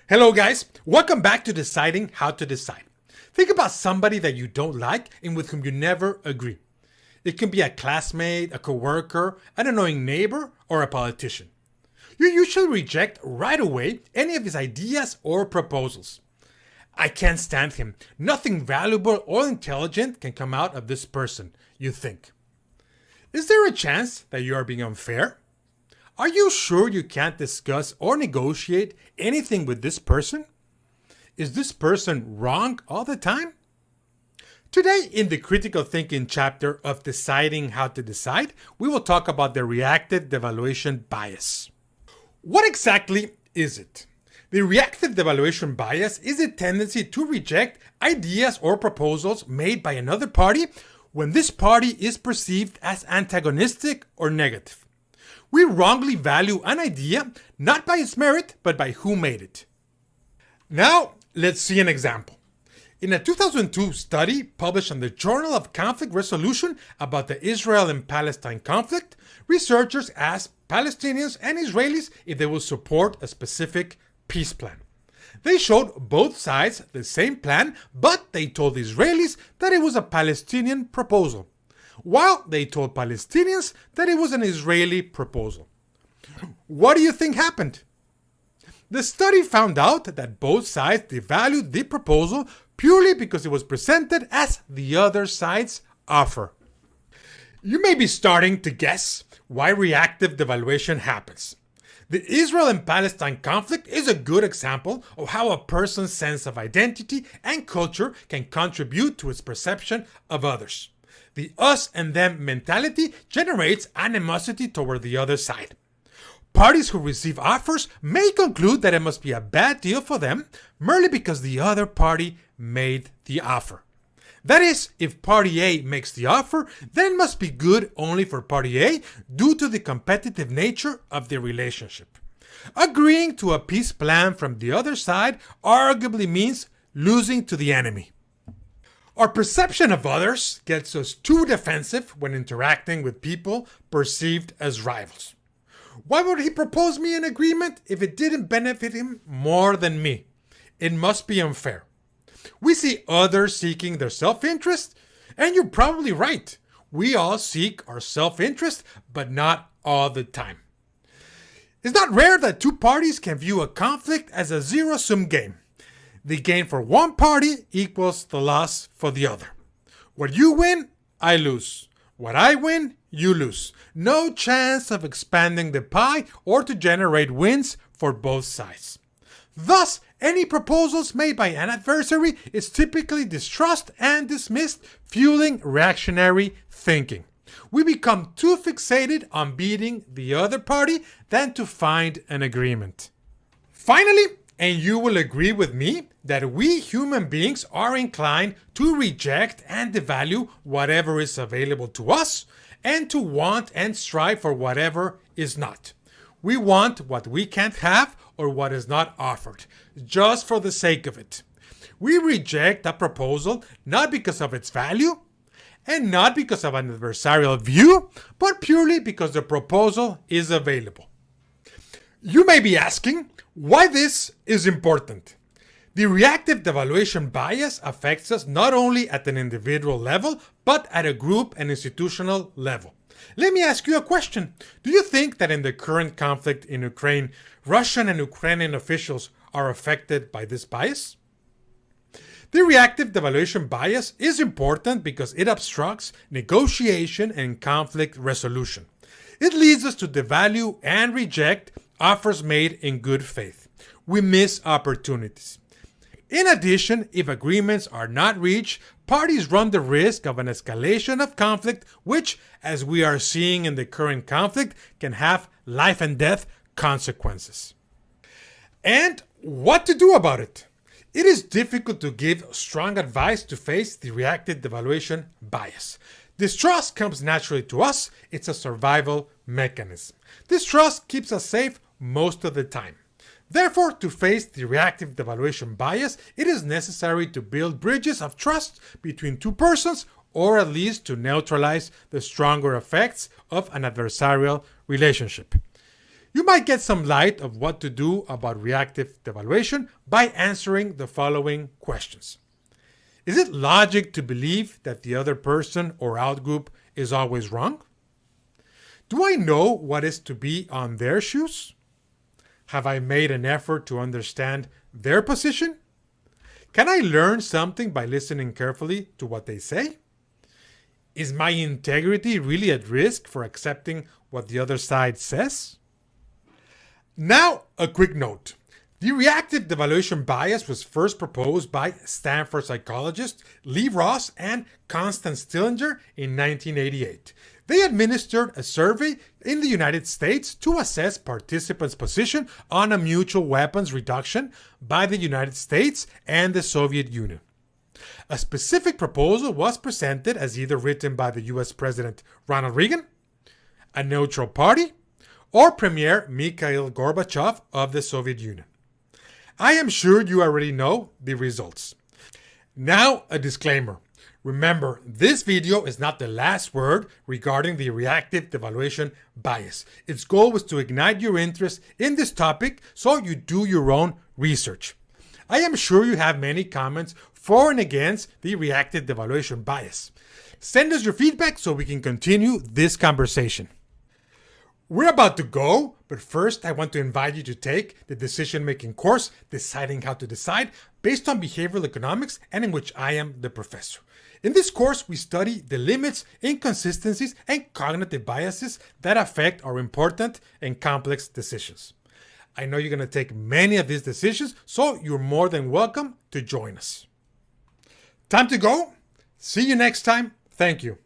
Hello guys, welcome back to Deciding How to Decide. Think about somebody that you don't like and with whom you never agree. It can be a classmate, a coworker, an annoying neighbor, or a politician. You usually reject right away any of his ideas or proposals. I can't stand him. Nothing valuable or intelligent can come out of this person, you think. Is there a chance that you are being unfair? Are you sure you can't discuss or negotiate anything with this person? Is this person wrong all the time? Today, in the critical thinking chapter of Deciding How to Decide, we will talk about the reactive devaluation bias. What exactly is it? The reactive devaluation bias is a tendency to reject ideas or proposals made by another party when this party is perceived as antagonistic or negative. We wrongly value an idea not by its merit, but by who made it. Now, let's see an example. In a 2002 study published in the Journal of Conflict Resolution about the Israel and Palestine conflict, researchers asked Palestinians and Israelis if they will support a specific peace plan. They showed both sides the same plan, but they told Israelis that it was a Palestinian proposal, while they told Palestinians that it was an Israeli proposal. What do you think happened? The study found out that both sides devalued the proposal purely because it was presented as the other side's offer. You may be starting to guess why reactive devaluation happens. The Israel and Palestine conflict is a good example of how a person's sense of identity and culture can contribute to its perception of others. The us and them mentality generates animosity toward the other side. Parties who receive offers may conclude that it must be a bad deal for them merely because the other party made the offer. That is, if Party A makes the offer, then it must be good only for Party A due to the competitive nature of the relationship. Agreeing to a peace plan from the other side arguably means losing to the enemy. Our perception of others gets us too defensive when interacting with people perceived as rivals. Why would he propose me an agreement if it didn't benefit him more than me? It must be unfair. We see others seeking their self-interest, and you're probably right. We all seek our self-interest, but not all the time. It's not rare that two parties can view a conflict as a zero-sum game. The gain for one party equals the loss for the other. What you win, I lose. What I win, you lose. No chance of expanding the pie or to generate wins for both sides. Thus, any proposals made by an adversary is typically distrust and dismissed, fueling reactionary thinking. We become too fixated on beating the other party than to find an agreement. Finally, and you will agree with me that we human beings are inclined to reject and devalue whatever is available to us and to want and strive for whatever is not. We want what we can't have or what is not offered, just for the sake of it. We reject a proposal not because of its value and not because of an adversarial view, but purely because the proposal is available. You may be asking why this is important. The reactive devaluation bias affects us not only at an individual level, but at a group and institutional level. Let me ask you a question. Do you think that in the current conflict in Ukraine, Russian and Ukrainian officials are affected by this bias? The reactive devaluation bias is important because it obstructs negotiation and conflict resolution. It leads us to devalue and reject offers made in good faith. We miss opportunities. In addition, if agreements are not reached, parties run the risk of an escalation of conflict, which, as we are seeing in the current conflict, can have life and death consequences. And what to do about it? It is difficult to give strong advice to face the reactive devaluation bias. Distrust comes naturally to us. It's a survival mechanism. Distrust keeps us safe most of the time. Therefore, to face the reactive devaluation bias, it is necessary to build bridges of trust between two persons, or at least to neutralize the stronger effects of an adversarial relationship. You might get some light of what to do about reactive devaluation by answering the following questions. Is it logic to believe that the other person or outgroup is always wrong? Do I know what is to be on their shoes? Have I made an effort to understand their position? Can I learn something by listening carefully to what they say? Is my integrity really at risk for accepting what the other side says? Now, a quick note. The reactive devaluation bias was first proposed by Stanford psychologists Lee Ross and Constance Stillinger in 1988. They administered a survey in the United States to assess participants' position on a mutual weapons reduction by the United States and the Soviet Union. A specific proposal was presented as either written by the US President Ronald Reagan, a neutral party, or Premier Mikhail Gorbachev of the Soviet Union. I am sure you already know the results. Now, a disclaimer. Remember, this video is not the last word regarding the reactive devaluation bias. Its goal was to ignite your interest in this topic so you do your own research. I am sure you have many comments for and against the reactive devaluation bias. Send us your feedback so we can continue this conversation. We're about to go, but first I want to invite you to take the decision-making course, Deciding How to Decide, based on behavioral economics and in which I am the professor. In this course, we study the limits, inconsistencies, and cognitive biases that affect our important and complex decisions. I know you're going to take many of these decisions, so you're more than welcome to join us. Time to go. See you next time. Thank you.